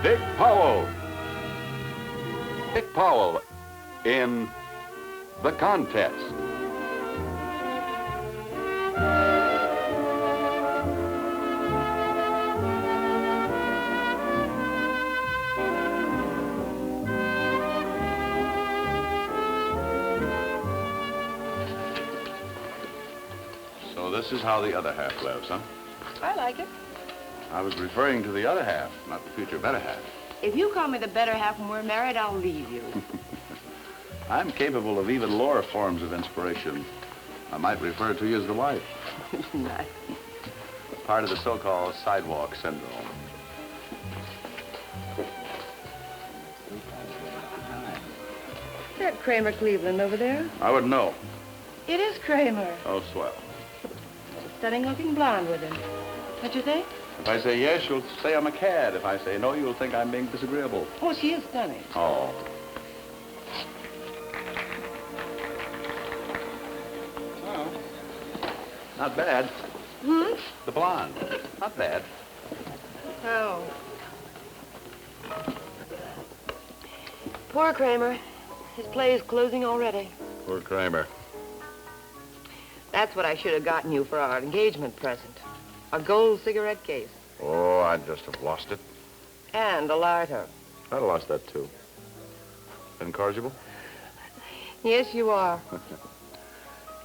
Dick Powell. Dick Powell in The Contest. So this is how the other half lives, huh? I like it. I was referring to the other half, not the future better half. If you call me the better half when we're married, I'll leave you. I'm capable of even lower forms of inspiration. I might refer to you as the wife. Nice. Part of the so-called sidewalk syndrome. Is that Kramer Cleveland over there? I wouldn't know. It is Kramer. Oh, swell. A stunning-looking blonde with him. What you think? If I say yes, you'll say I'm a cad. If I say no, you'll think I'm being disagreeable. Oh, she is stunning. Oh. Well, not bad. Hmm? The blonde. Not bad. Oh. Poor Kramer. His play is closing already. Poor Kramer. That's what I should have gotten you for our engagement present. A gold cigarette case. Oh, I'd just have lost it. And a lighter. I'd have lost that, too. Incorrigible? Yes, you are.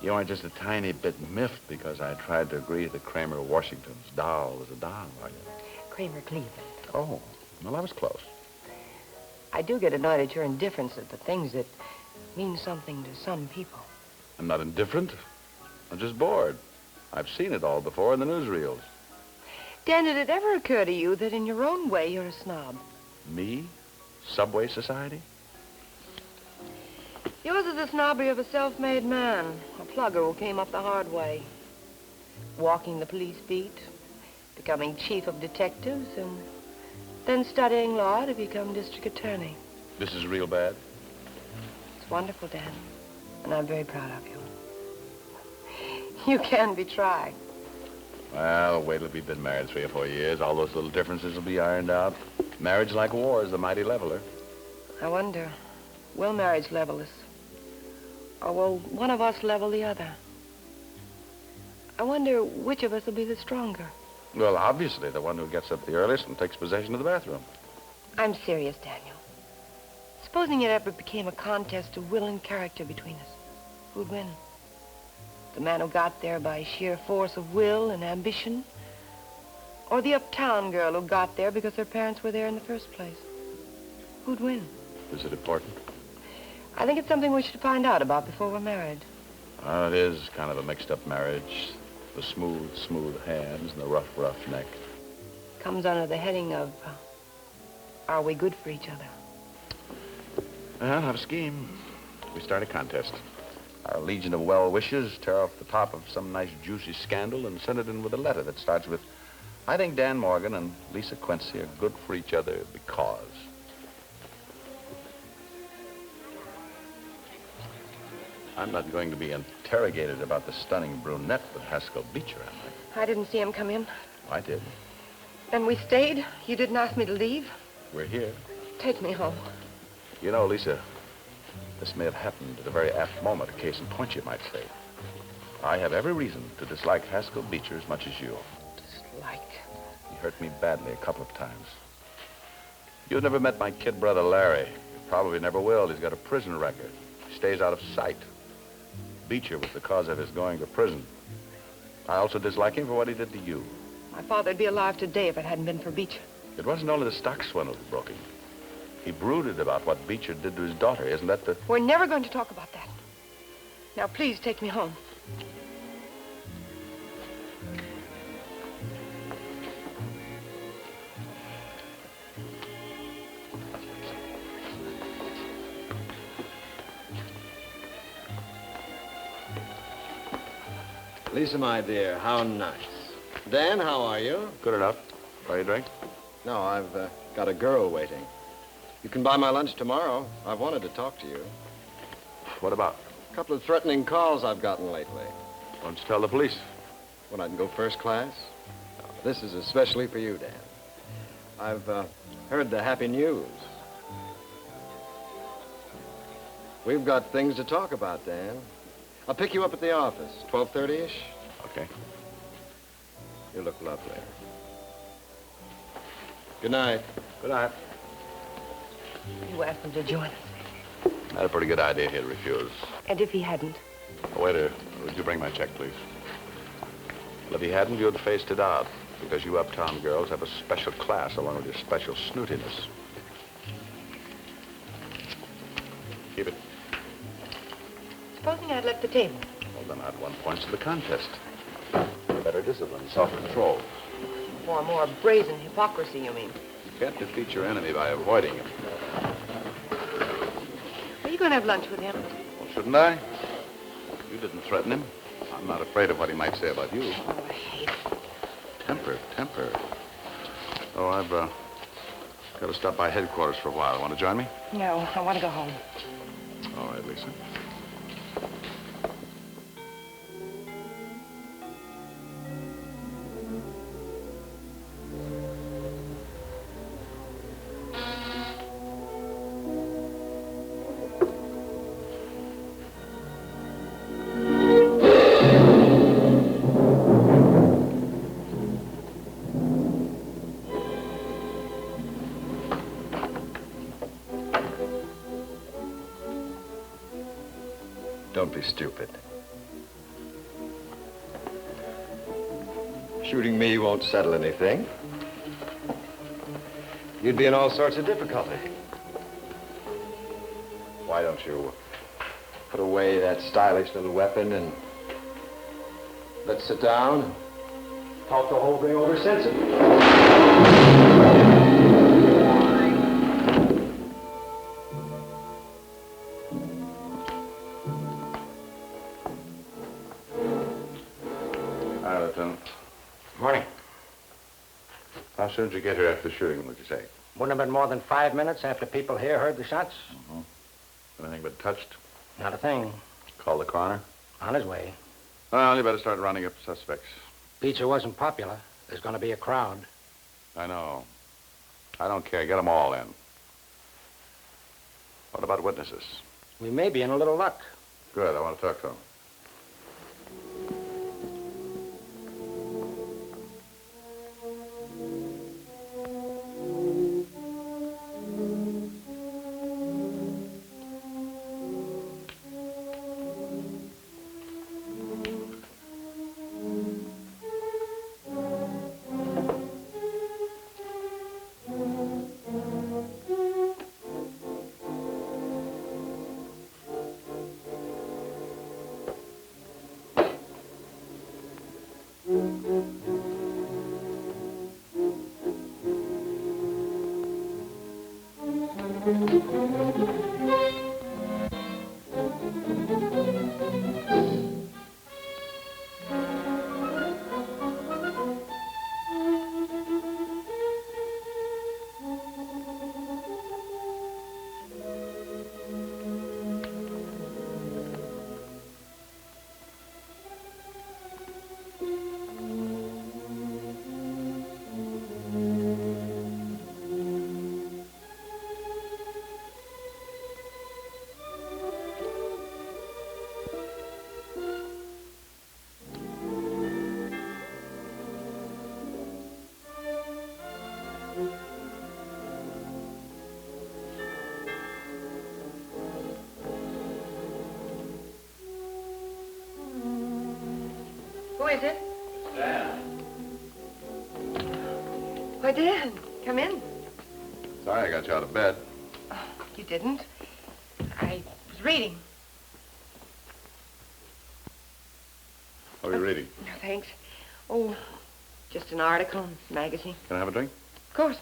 You aren't just a tiny bit miffed because I tried to agree that Kramer Washington's doll was a doll, are you? Kramer Cleveland. Oh, well, I was close. I do get annoyed at your indifference at the things that mean something to some people. I'm not indifferent. I'm just bored. I've seen it all before in the newsreels. Dan, did it ever occur to you that in your own way you're a snob? Me? Subway society? Yours is the snobbery of a self-made man, a plugger who came up the hard way. Walking the police beat, becoming chief of detectives, and then studying law to become district attorney. This is real bad? It's wonderful, Dan, and I'm very proud of you. You can be tried. Well, wait till we've been married 3 or 4 years. All those little differences will be ironed out. Marriage, like war, is the mighty leveler. I wonder, will marriage level us? Or will one of us level the other? I wonder which of us will be the stronger. Well, obviously, the one who gets up the earliest and takes possession of the bathroom. I'm serious, Daniel. Supposing it ever became a contest of will and character between us, who'd win? The man who got there by sheer force of will and ambition? Or the uptown girl who got there because her parents were there in the first place? Who'd win? Is it important? I think it's something we should find out about before we're married. It is kind of a mixed-up marriage. The smooth, smooth hands and the rough, rough neck. Comes under the heading of, are we good for each other? Well, I have a scheme. We start a contest. Our legion of well-wishers tear off the top of some nice, juicy scandal and send it in with a letter that starts with, I think Dan Morgan and Lisa Quincy are good for each other because. I'm not going to be interrogated about the stunning brunette with Haskell Beecher, am I? I didn't see him come in. I did. And we stayed. You didn't ask me to leave. We're here. Take me home. You know, Lisa, this may have happened at a very apt moment, a case in point, you might say. I have every reason to dislike Haskell Beecher as much as you. Dislike? He hurt me badly a couple of times. You've never met my kid brother, Larry. You probably never will. He's got a prison record. He stays out of sight. Beecher was the cause of his going to prison. I also dislike him for what he did to you. My father'd be alive today if it hadn't been for Beecher. It wasn't only the stock swindle that broke him. He brooded about what Beecher did to his daughter. Isn't that the... We're never going to talk about that. Now, please take me home. Lisa, my dear, how nice. Dan, how are you? Good enough. Are you drink? No, I've got a girl waiting. You can buy my lunch tomorrow. I've wanted to talk to you. What about? A couple of threatening calls I've gotten lately. Why don't you tell the police? When I can go first class? No, this is especially for you, Dan. I've Heard the happy news. We've got things to talk about, Dan. I'll pick you up at the office, 12:30-ish. Okay. You look lovely. Good night. Good night. You asked him to join us. I had a pretty good idea he'd refuse. And if he hadn't? Waiter, would you bring my check, please? Well, if he hadn't, you'd faced it out, because you uptown girls have a special class along with your special snootiness. Keep it. Supposing I'd left the table. Well, then I'd won points to the contest. Better discipline, self-control. Or more brazen hypocrisy, you mean? You can't defeat your enemy by avoiding him. Are you going to have lunch with him? Well, shouldn't I? You didn't threaten him. I'm not afraid of what he might say about you. Oh, I hate it. Temper. Oh, I've got to stop by headquarters for a while. Want to join me? No, I want to go home. All right, Lisa. Don't be stupid. Shooting me won't settle anything. You'd be in all sorts of difficulty. Why don't you put away that stylish little weapon and let's sit down and talk the whole thing over sensibly? Morning. How soon did you get here after the shooting, would you say? Wouldn't have been more than 5 minutes after people here heard the shots. Anything but touched? Not a thing. Call the coroner? On his way. Well, you better start rounding up suspects. Beecher wasn't popular. There's going to be a crowd. I know. I don't care. Get them all in. What about witnesses? We may be in a little luck. Good. I want to talk to them. Who is it? Dan. Why, Dan, come in. Sorry I got you out of bed. Oh, you didn't. I was reading. What are you reading? No, thanks. Oh, just an article, magazine. Can I have a drink? Of course.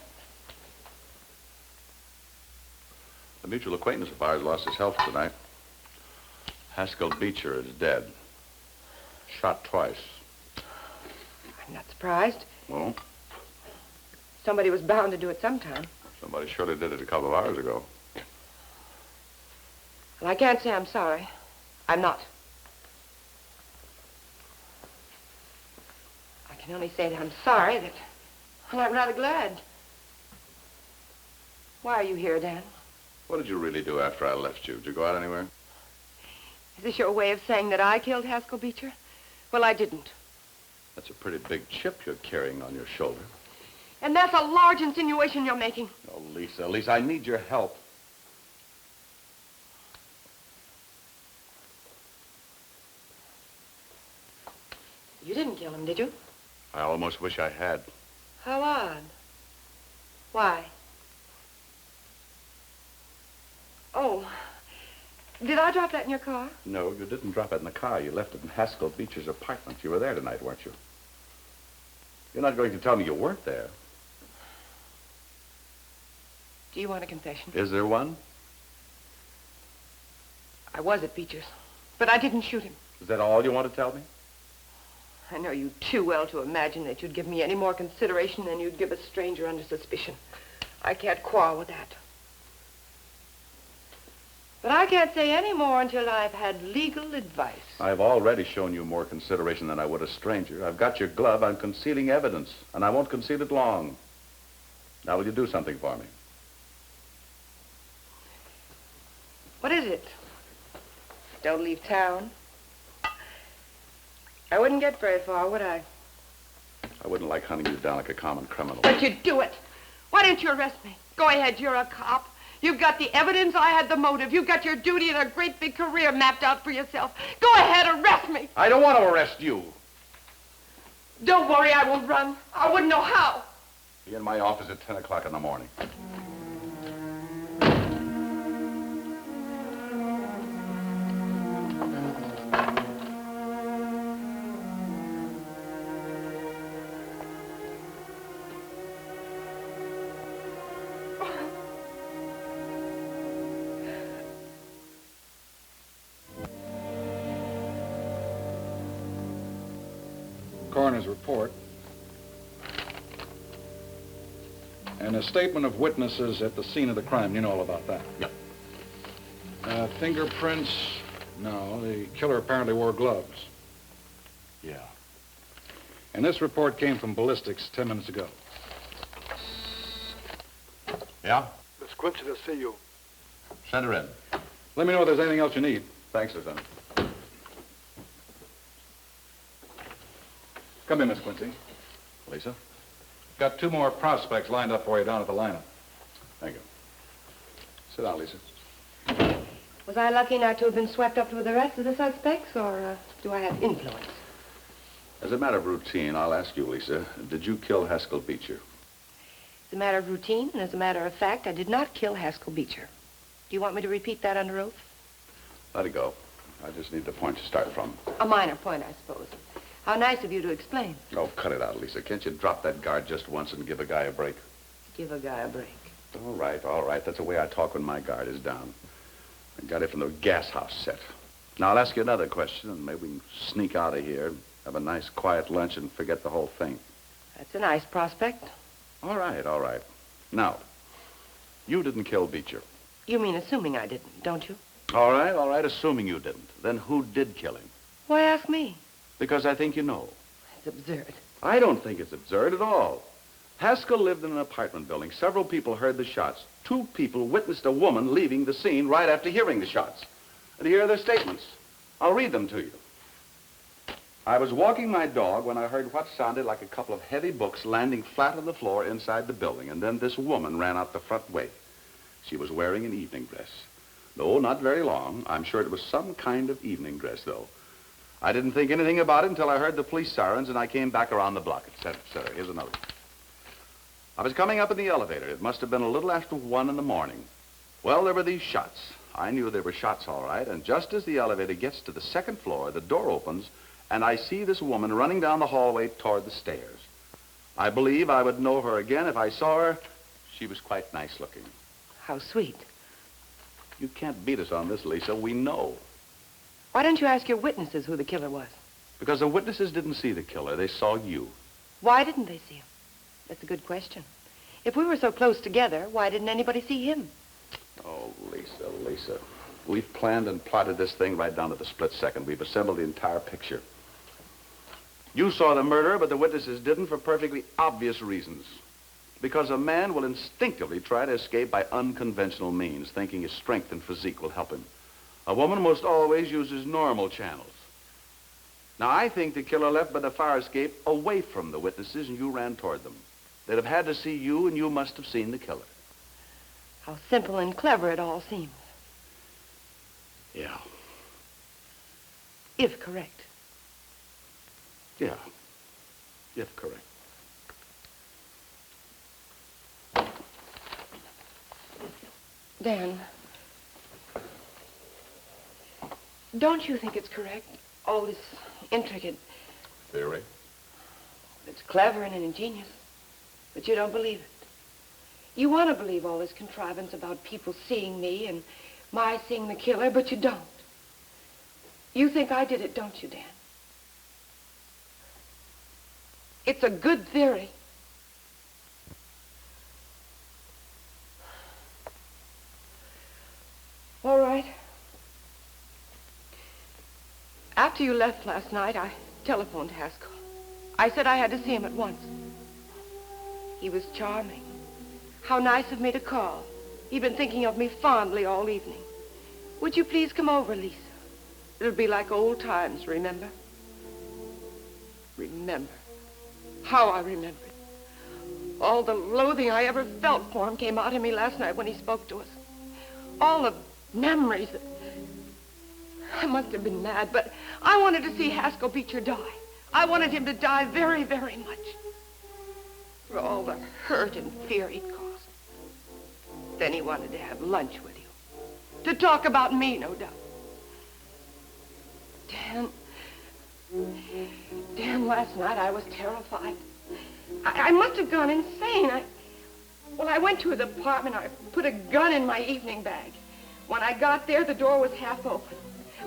A mutual acquaintance of ours lost his health tonight. Haskell Beecher is dead. Shot twice. I'm not surprised. Well, Somebody was bound to do it sometime. somebody surely did it a couple of hours ago. Well, I can't say I'm sorry. I'm not. I can only say that I'm sorry that... Well, I'm rather glad. Why are you here, Dan? What did you really do after I left you? Did you go out anywhere? Is this your way of saying that I killed Haskell Beecher? Well, I didn't. That's a pretty big chip you're carrying on your shoulder. And that's a large insinuation you're making. Oh, Lisa, I need your help. You didn't kill him, did you? I almost wish I had. How odd. Why? Oh, did I drop that in your car? No, you didn't drop it in the car. You left it in Haskell Beecher's apartment. You were there tonight, weren't you? You're not going to tell me you weren't there. Do you want a confession? Is there one? I was at Beecher's, but I didn't shoot him. Is that all you want to tell me? I know you too well to imagine that you'd give me any more consideration than you'd give a stranger under suspicion. I can't quarrel with that. But I can't say any more until I've had legal advice. I've already shown you more consideration than I would a stranger. I've got your glove. I'm concealing evidence, and I won't conceal it long. Now, will you do something for me? What is it? Don't leave town. I wouldn't get very far, would I? I wouldn't like hunting you down like a common criminal. But you'd do it. Why didn't you arrest me? Go ahead, you're a cop. You've got the evidence, I had the motive. You've got your duty and a great big career mapped out for yourself. Go ahead, arrest me. I don't want to arrest you. Don't worry, I won't run. I wouldn't know how. Be in my office at 10 o'clock in the morning. Coroner's report and a statement of witnesses at the scene of the crime. You know all about that. Yep. Fingerprints? No, the killer apparently wore gloves. Yeah. And this report came from ballistics 10 minutes ago. Yeah? Miss Quincy to see you. Send her in. Let me know if there's anything else you need. Thanks, Lieutenant. Come in, Miss Quincy. Lisa? Got 2 more prospects lined up for you down at the lineup. Thank you. Sit down, Lisa. Was I lucky not to have been swept up with the rest of the suspects, or do I have influence? As a matter of routine, I'll ask you, Lisa, did you kill Haskell Beecher? As a matter of routine, and as a matter of fact, I did not kill Haskell Beecher. Do you want me to repeat that under oath? Let it go. I just need the point to start from. A minor point, I suppose. How nice of you to explain. Oh, cut it out, Lisa. Can't you drop that guard just once and give a guy a break? Give a guy a break. All right. That's the way I talk when my guard is down. I got it from the gas house set. Now, I'll ask you another question, and maybe we can sneak out of here, have a nice, quiet lunch, and forget the whole thing. That's a nice prospect. All right. Now, you didn't kill Beecher. You mean assuming I didn't, don't you? All right, assuming you didn't. Then who did kill him? Why ask me? Because I think you know. It's absurd. I don't think it's absurd at all. Haskell lived in an apartment building. Several people heard the shots. 2 people witnessed a woman leaving the scene right after hearing the shots. And here are their statements. I'll read them to you. I was walking my dog when I heard what sounded like a couple of heavy books landing flat on the floor inside the building, and then this woman ran out the front way. She was wearing an evening dress. No, not very long. I'm sure it was some kind of evening dress, though. I didn't think anything about it until I heard the police sirens, and I came back around the block, etc., etc. Here's another one. I was coming up in the elevator. It must have been a little after 1 in the morning. Well, there were these shots. I knew they were shots, all right, and just as the elevator gets to the 2nd floor, the door opens, and I see this woman running down the hallway toward the stairs. I believe I would know her again if I saw her. She was quite nice looking. How sweet. You can't beat us on this, Lisa. We know. Why don't you ask your witnesses who the killer was? Because the witnesses didn't see the killer. They saw you. Why didn't they see him? That's a good question. If we were so close together, why didn't anybody see him? Oh, Lisa. We've planned and plotted this thing right down to the split second. We've assembled the entire picture. You saw the murderer, but the witnesses didn't for perfectly obvious reasons. Because a man will instinctively try to escape by unconventional means, thinking his strength and physique will help him. A woman most always uses normal channels. Now, I think the killer left by the fire escape away from the witnesses, and you ran toward them. They'd have had to see you, and you must have seen the killer. How simple and clever it all seems. Yeah. If correct. Yeah. If correct. Dan, don't you think it's correct? All this intricate. Theory? It's clever and ingenious, but you don't believe it. You want to believe all this contrivance about people seeing me and my seeing the killer, but you don't. You think I did it, don't you, Dan? It's a good theory. All right. After you left last night, I telephoned Haskell. I said I had to see him at once. He was charming. How nice of me to call. He'd been thinking of me fondly all evening. Would you please come over, Lisa? It'll be like old times, remember? Remember. How I remember it. All the loathing I ever felt for him came out of me last night when he spoke to us. All the memories that... I must have been mad, but I wanted to see Haskell Beecher die. I wanted him to die very, very much. For all the hurt and fear he'd caused. Then he wanted to have lunch with you. To talk about me, no doubt. Dan, last night I was terrified. I must have gone insane. I went to his apartment. I put a gun in my evening bag. When I got there, the door was half open.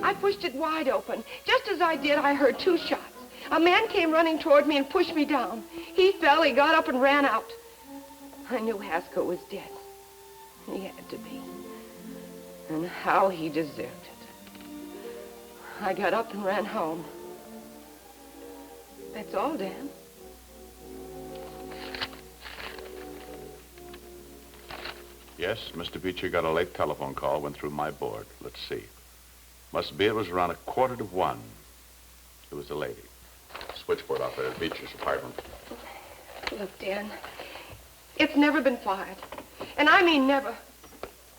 I pushed it wide open. Just as I did, I heard 2 shots. A man came running toward me and pushed me down. He fell, he got up and ran out. I knew Haskell was dead. He had to be. And how he deserved it. I got up and ran home. That's all, Dan. Yes, Mr. Beecher got a late telephone call, went through my board. Let's see. Must be it was around 1:45. It was a lady. Switchboard out there at Beecher's apartment. Look, Dan, it's never been fired. And I mean never.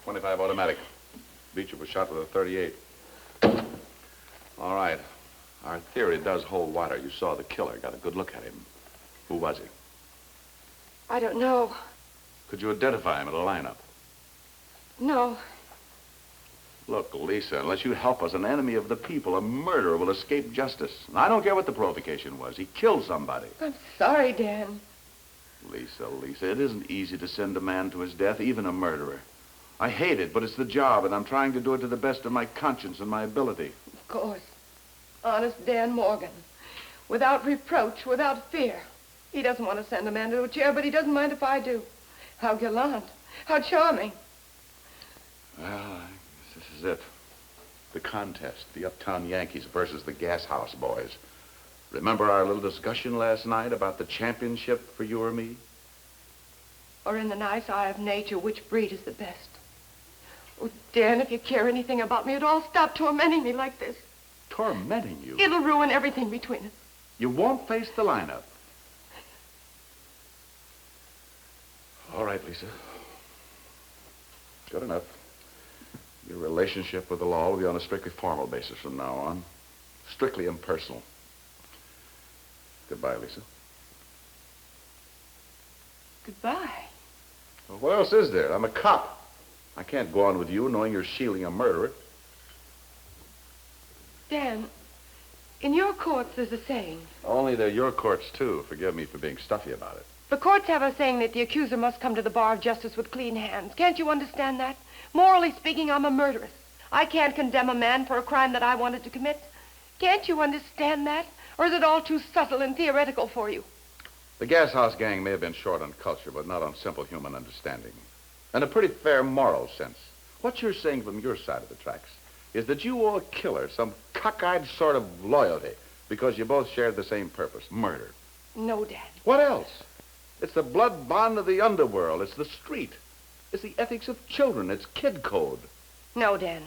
25 automatic. Beecher was shot with a .38. All right. Our theory does hold water. You saw the killer. Got a good look at him. Who was he? I don't know. Could you identify him in a lineup? No. Look, Lisa, unless you help us, an enemy of the people, a murderer, will escape justice. And I don't care what the provocation was. He killed somebody. I'm sorry, Dan. Lisa, it isn't easy to send a man to his death, even a murderer. I hate it, but it's the job, and I'm trying to do it to the best of my conscience and my ability. Of course. Honest Dan Morgan. Without reproach, without fear. He doesn't want to send a man to a chair, but he doesn't mind if I do. How gallant. How charming. Well, I guess this is it. The contest, the Uptown Yankees versus the Gas House Boys. Remember our little discussion last night about the championship for you or me? Or in the nice eye of nature, which breed is the best? Oh, Dan, if you care anything about me at all, stop tormenting me like this. Tormenting you? It'll ruin everything between us. You won't face the lineup. All right, Lisa. Good enough. Your relationship with the law will be on a strictly formal basis from now on. Strictly impersonal. Goodbye, Lisa. Goodbye. Well, what else is there? I'm a cop. I can't go on with you knowing you're shielding a murderer. Dan, in your courts there's a saying. Only they're your courts, too. Forgive me for being stuffy about it. The courts have a saying that the accuser must come to the bar of justice with clean hands. Can't you understand that? Morally speaking, I'm a murderess. I can't condemn a man for a crime that I wanted to commit. Can't you understand that? Or is it all too subtle and theoretical for you? The Gas House gang may have been short on culture, but not on simple human understanding. And a pretty fair moral sense. What you're saying from your side of the tracks is that you owe a killer some cockeyed sort of loyalty because you both shared the same purpose, murder. No, Dad. What else? It's the blood bond of the underworld. It's the street. It's the ethics of children. It's kid code. No, Dan.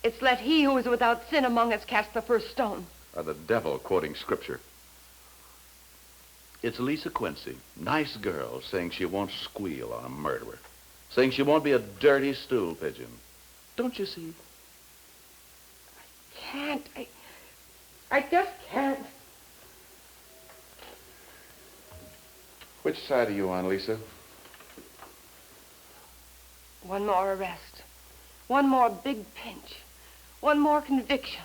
It's let he who is without sin among us cast the first stone. Or the devil quoting scripture. It's Lisa Quincy, nice girl, saying she won't squeal on a murderer. Saying she won't be a dirty stool pigeon. Don't you see? Can't. I just can't. Which side are you on, Lisa? One more arrest. One more big pinch. One more conviction.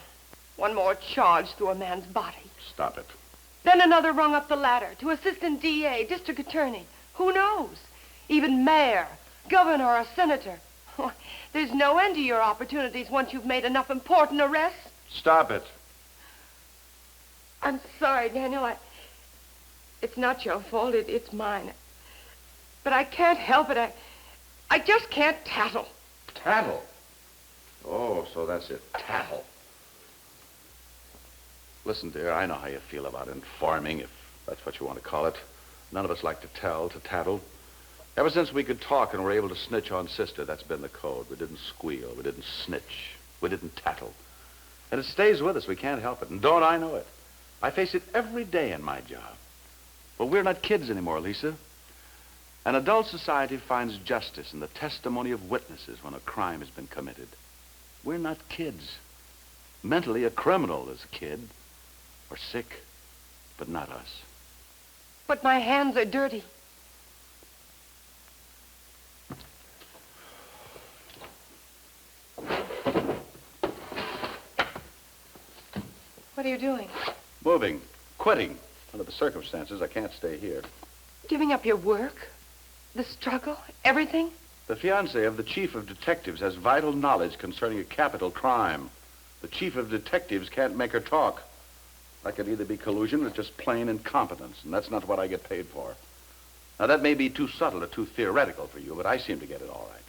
One more charge through a man's body. Stop it. Then another rung up the ladder to assistant DA, district attorney. Who knows? Even mayor, governor, or senator. There's no end to your opportunities once you've made enough important arrests. Stop it. I'm sorry, Daniel. It's not your fault. It's mine. But I can't help it. I just can't tattle. Tattle? Oh, so that's it. Tattle. Listen, dear, I know how you feel about informing, if that's what you want to call it. None of us like to tell, to tattle. Ever since we could talk and were able to snitch on Sister, that's been the code. We didn't squeal. We didn't snitch. We didn't tattle. And it stays with us. We can't help it. And don't I know it? I face it every day in my job. But we're not kids anymore, Lisa. An adult society finds justice in the testimony of witnesses when a crime has been committed. We're not kids. Mentally, a criminal is a kid. Or sick, but not us. But my hands are dirty. What are you doing? Moving. Quitting. Under the circumstances, I can't stay here. Giving up your work? The struggle? Everything? The fiancé of the chief of detectives has vital knowledge concerning a capital crime. The chief of detectives can't make her talk. That could either be collusion or just plain incompetence, and that's not what I get paid for. Now, that may be too subtle or too theoretical for you, but I seem to get it all right.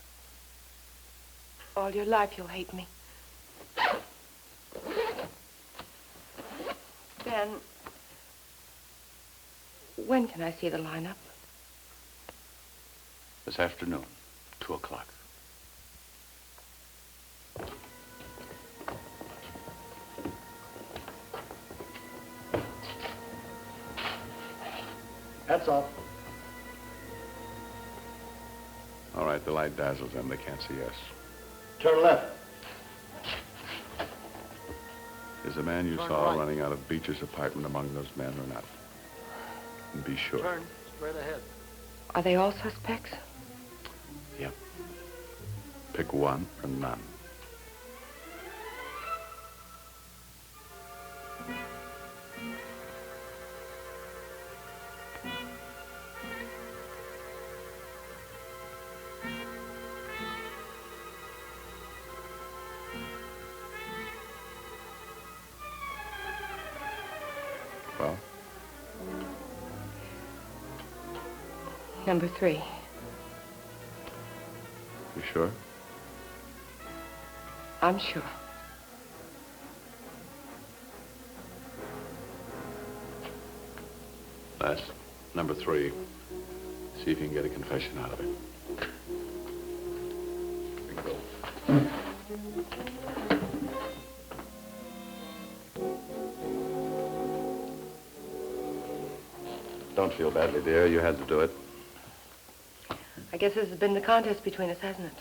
All your life you'll hate me. Dan, when can I see the lineup? This afternoon, 2 o'clock. That's all. All right, the light dazzles them. They can't see us. Turn left. Is the man you Turn saw right. running out of Beecher's apartment among those men or not? And be sure. Turn straight ahead. Are they all suspects? Yep. Pick one or none. Well? Number 3. You sure? I'm sure. That's number 3. See if you can get a confession out of it. Bingo. Don't feel badly, dear. You had to do it. I guess this has been the contest between us, hasn't it?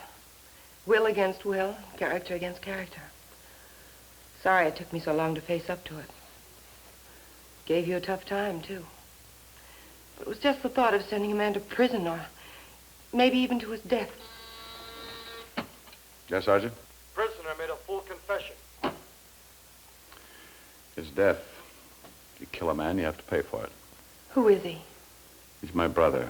Will against will, character against character. Sorry it took me so long to face up to it. Gave you a tough time, too. But it was just the thought of sending a man to prison or maybe even to his death. Yes, Sergeant? Prisoner made a full confession. His death. If you kill a man, you have to pay for it. Who is he? He's my brother.